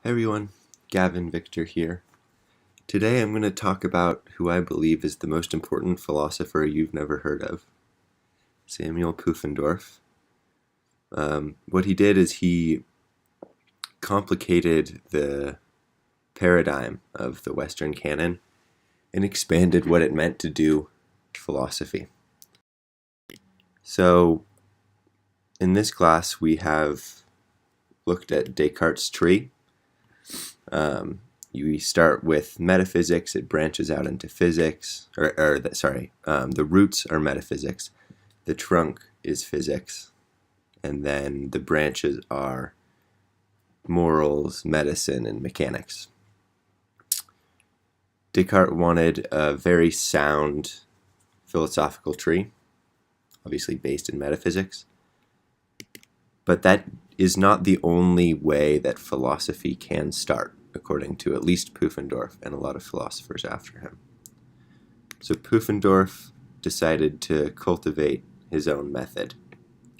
Hey everyone, Gavin Victor here. Today I'm going to talk about who I believe is the most important philosopher you've never heard of, Samuel Pufendorf. What he did is he complicated the paradigm of the Western canon and expanded what it meant to do philosophy. So, in this class we have looked at Descartes' tree. You start with metaphysics, it branches out into physics, the roots are metaphysics, the trunk is physics, and then the branches are morals, medicine, and mechanics. Descartes wanted a very sound philosophical tree, obviously based in metaphysics, but that is not the only way that philosophy can start, according to at least Pufendorf and a lot of philosophers after him. So Pufendorf decided to cultivate his own method,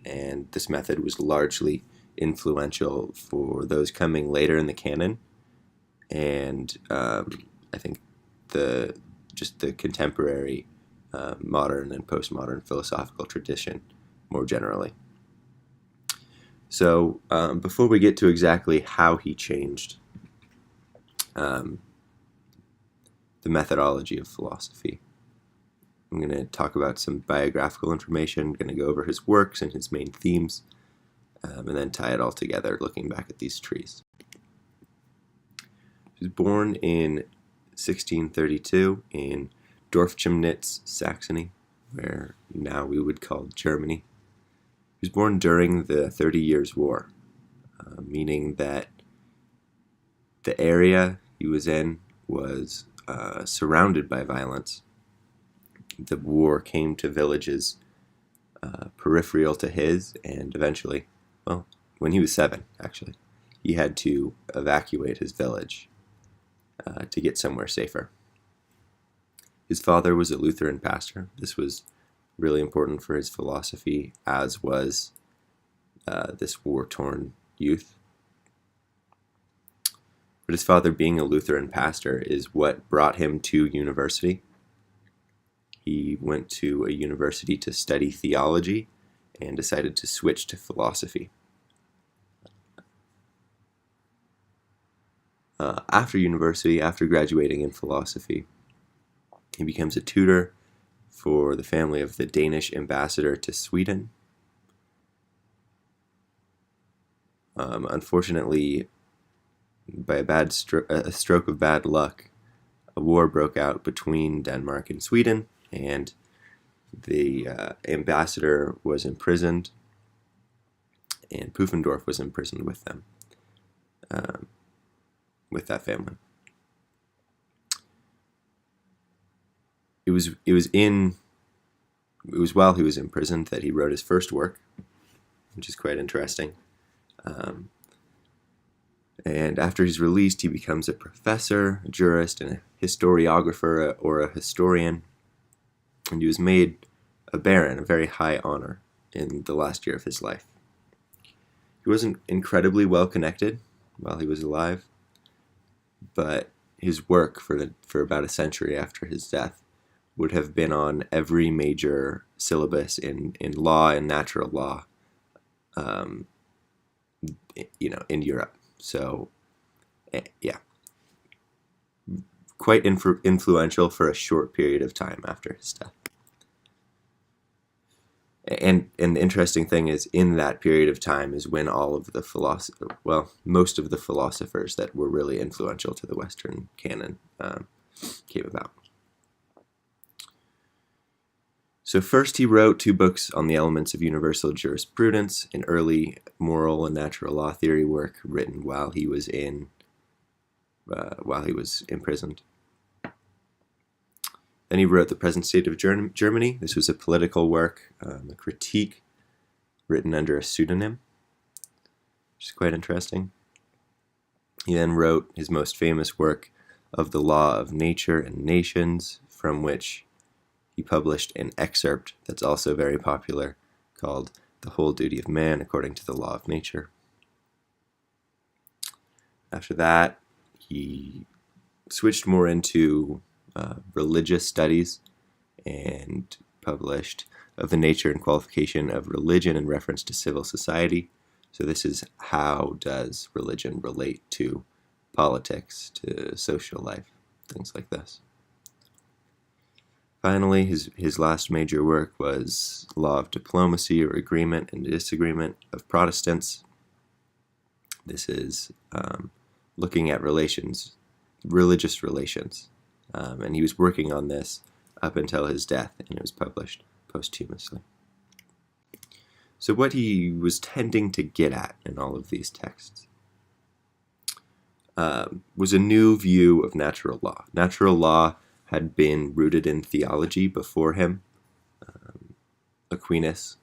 and this method was largely influential for those coming later in the canon, and I think the contemporary modern and postmodern philosophical tradition more generally. So before we get to exactly how he changed the methodology of philosophy, I'm going to talk about some biographical information. I'm going to go over his works and his main themes, and then tie it all together looking back at these trees. He was born in 1632 in Dorfchemnitz, Saxony, where now we would call Germany. He was born during the 30 Years' War, meaning that the area he was in was surrounded by violence. The war came to villages peripheral to his, and eventually, when he was 7, actually, he had to evacuate his village to get somewhere safer. His father was a Lutheran pastor. This was really important for his philosophy, as was this war-torn youth. But his father, being a Lutheran pastor, is what brought him to university. He went to a university to study theology and decided to switch to philosophy. After university, after graduating in philosophy, he becomes a tutor for the family of the Danish ambassador to Sweden. Unfortunately, by a stroke of bad luck, a war broke out between Denmark and Sweden, and the ambassador was imprisoned, and Pufendorf was imprisoned with them, with that family. It was while he was imprisoned that he wrote his first work, which is quite interesting. And after he's released, he becomes a professor, a jurist, and a historiographer, or a historian. And he was made a baron, a very high honor, in the last year of his life. He wasn't incredibly well connected while he was alive, but his work for about a century after his death would have been on every major syllabus in law and natural law, in Europe. So, yeah, quite influential for a short period of time after his death. And the interesting thing is, in that period of time is when all of the most of the philosophers that were really influential to the Western canon came about. So first he wrote 2 books on the elements of universal jurisprudence, an early moral and natural law theory work written while he was imprisoned. Then he wrote The Present State of Germany. This was a political work, a critique written under a pseudonym, which is quite interesting. He then wrote his most famous work of the Law of Nature and Nations, from which he published an excerpt that's also very popular called The Whole Duty of Man According to the Law of Nature. After that, he switched more into religious studies and published Of the Nature and Qualification of Religion in Reference to Civil Society. So this is how does religion relate to politics, to social life, things like this. Finally, his last major work was Law of Diplomacy, or Agreement and Disagreement of Protestants. This is looking at relations, religious relations, and he was working on this up until his death, and it was published posthumously. So what he was tending to get at in all of these texts was a new view of natural law. Natural law had been rooted in theology before him. Aquinas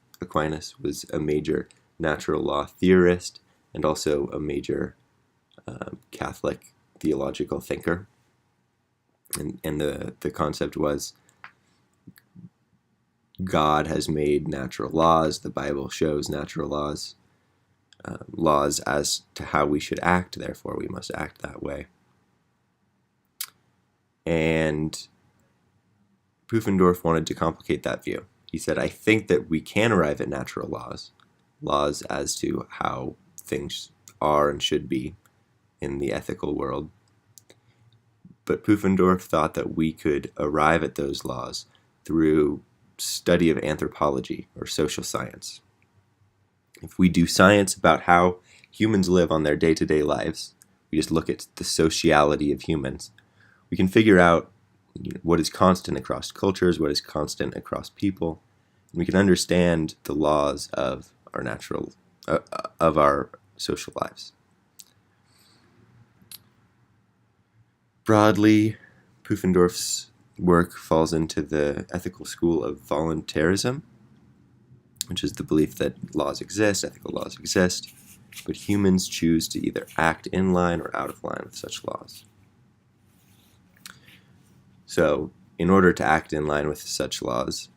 was a major natural law theorist and also a major Catholic theological thinker. And the concept was God has made natural laws. The Bible shows natural laws. Laws as to how we should act, therefore we must act that way. And Pufendorf wanted to complicate that view. He said, I think that we can arrive at natural laws as to how things are and should be in the ethical world. But Pufendorf thought that we could arrive at those laws through study of anthropology, or social science. If we do science about how humans live on their day-to-day lives, we just look at the sociality of humans, we can figure out what is constant across cultures, what is constant across people, and we can understand the laws of our of our social lives. Broadly, Pufendorf's work falls into the ethical school of voluntarism, which is the belief that laws exist, ethical laws exist, but humans choose to either act in line or out of line with such laws. So, in order to act in line with such laws,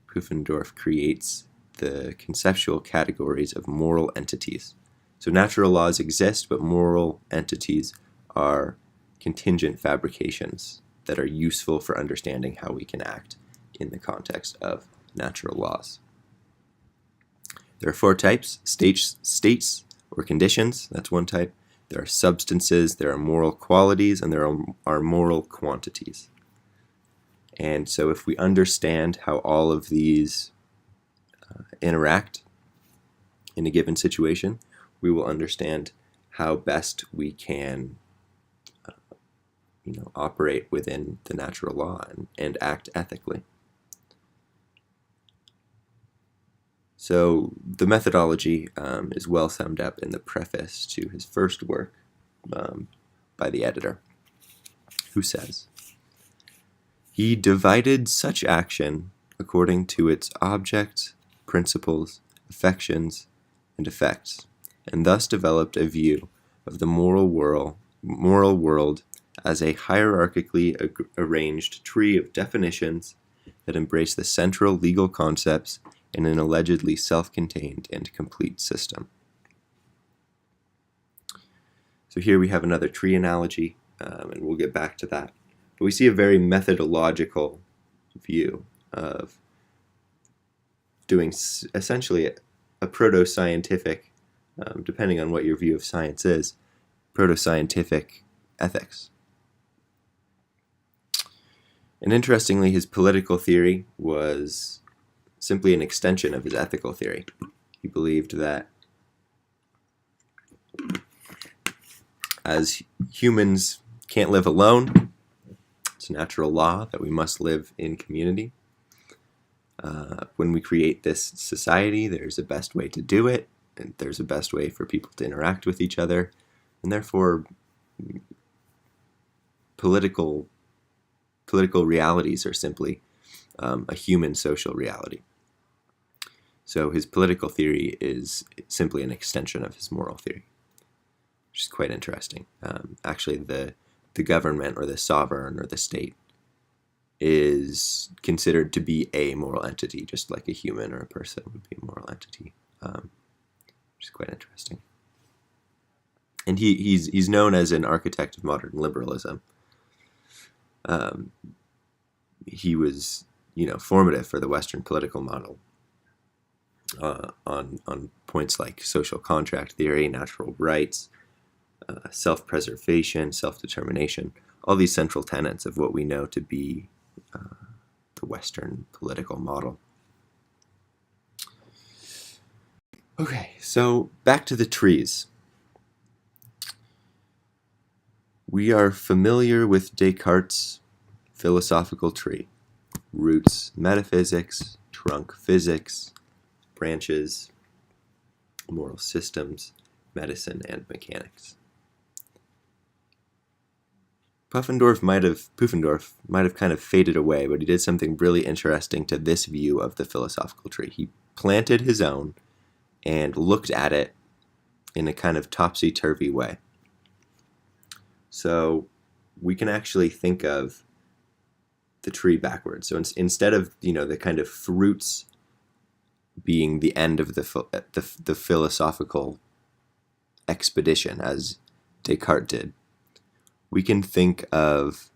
Pufendorf creates the conceptual categories of moral entities. So natural laws exist, but moral entities are contingent fabrications that are useful for understanding how we can act in the context of natural laws. There are 4 types: states or conditions, that's one type. There are substances, there are moral qualities, and there are moral quantities. And so if we understand how all of these interact in a given situation, we will understand how best we can operate within the natural law and act ethically. So the methodology is well summed up in the preface to his first work by the editor, who says, "He divided such action according to its object, principles, affections, and effects, and thus developed a view of the moral world as a hierarchically arranged tree of definitions that embrace the central legal concepts in an allegedly self-contained and complete system." So here we have another tree analogy, and we'll get back to that. But we see a very methodological view of doing essentially a proto-scientific, depending on what your view of science is, proto-scientific ethics. And interestingly, his political theory was simply an extension of his ethical theory. He believed that as humans can't live alone, it's a natural law that we must live in community. When we create this society, there's a best way to do it, and there's a best way for people to interact with each other, and therefore political realities are simply a human social reality. So his political theory is simply an extension of his moral theory, which is quite interesting. Actually, the government or the sovereign or the state is considered to be a moral entity, just like a human or a person would be a moral entity, which is quite interesting. And he's known as an architect of modern liberalism. He was, formative for the Western political model on points like social contract theory, natural rights, self-preservation, self-determination, all these central tenets of what we know to be the Western political model. Okay, so back to the trees. We are familiar with Descartes' philosophical tree: roots, metaphysics; trunk, physics; branches, moral systems, medicine, and mechanics. Pufendorf might have kind of faded away, but he did something really interesting to this view of the philosophical tree. He planted his own and looked at it in a kind of topsy-turvy way. So we can actually think of the tree backwards. So instead of the kind of fruits being the end of the philosophical expedition, as Descartes did, we can think of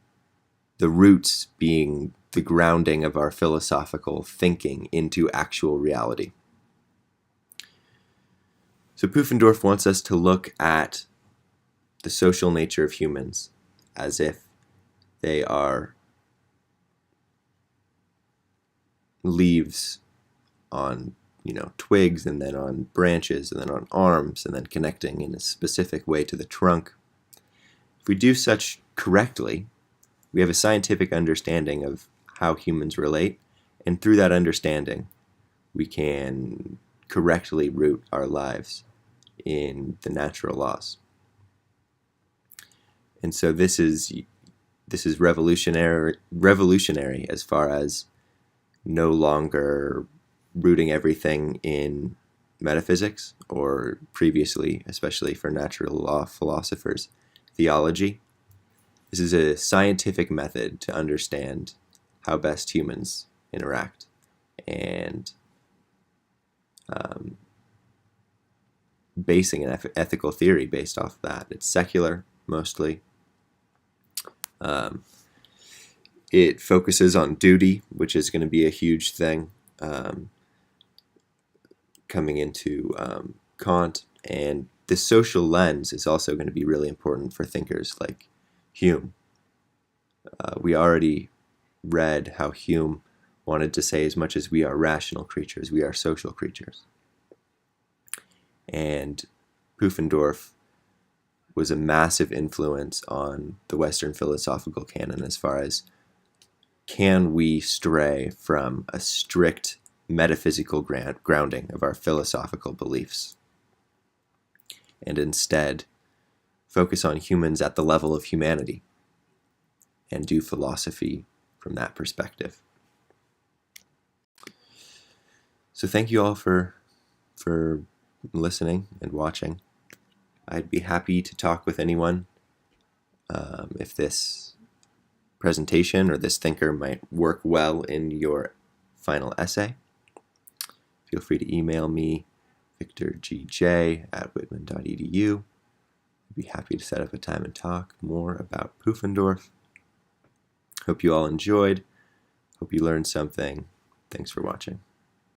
the roots being the grounding of our philosophical thinking into actual reality. So Pufendorf wants us to look at the social nature of humans as if they are leaves on twigs, and then on branches, and then on arms, and then connecting in a specific way to the trunk. If we do such correctly, we have a scientific understanding of how humans relate, and through that understanding, we can correctly root our lives in the natural laws. And so this is revolutionary as far as no longer rooting everything in metaphysics, or previously, especially for natural law philosophers, theology. This is a scientific method to understand how best humans interact, and basing an ethical theory based off that. It's secular, mostly. It focuses on duty, which is going to be a huge thing coming into Kant, and the social lens is also going to be really important for thinkers like Hume. We already read how Hume wanted to say, as much as we are rational creatures, we are social creatures. And Pufendorf was a massive influence on the Western philosophical canon as far as, can we stray from a strict metaphysical grounding of our philosophical beliefs, and instead focus on humans at the level of humanity and do philosophy from that perspective. So thank you all for listening and watching. I'd be happy to talk with anyone if this presentation or this thinker might work well in your final essay. Feel free to email me, victorgj@whitman.edu. I'd be happy to set up a time and talk more about Pufendorf. Hope you all enjoyed. Hope you learned something. Thanks for watching.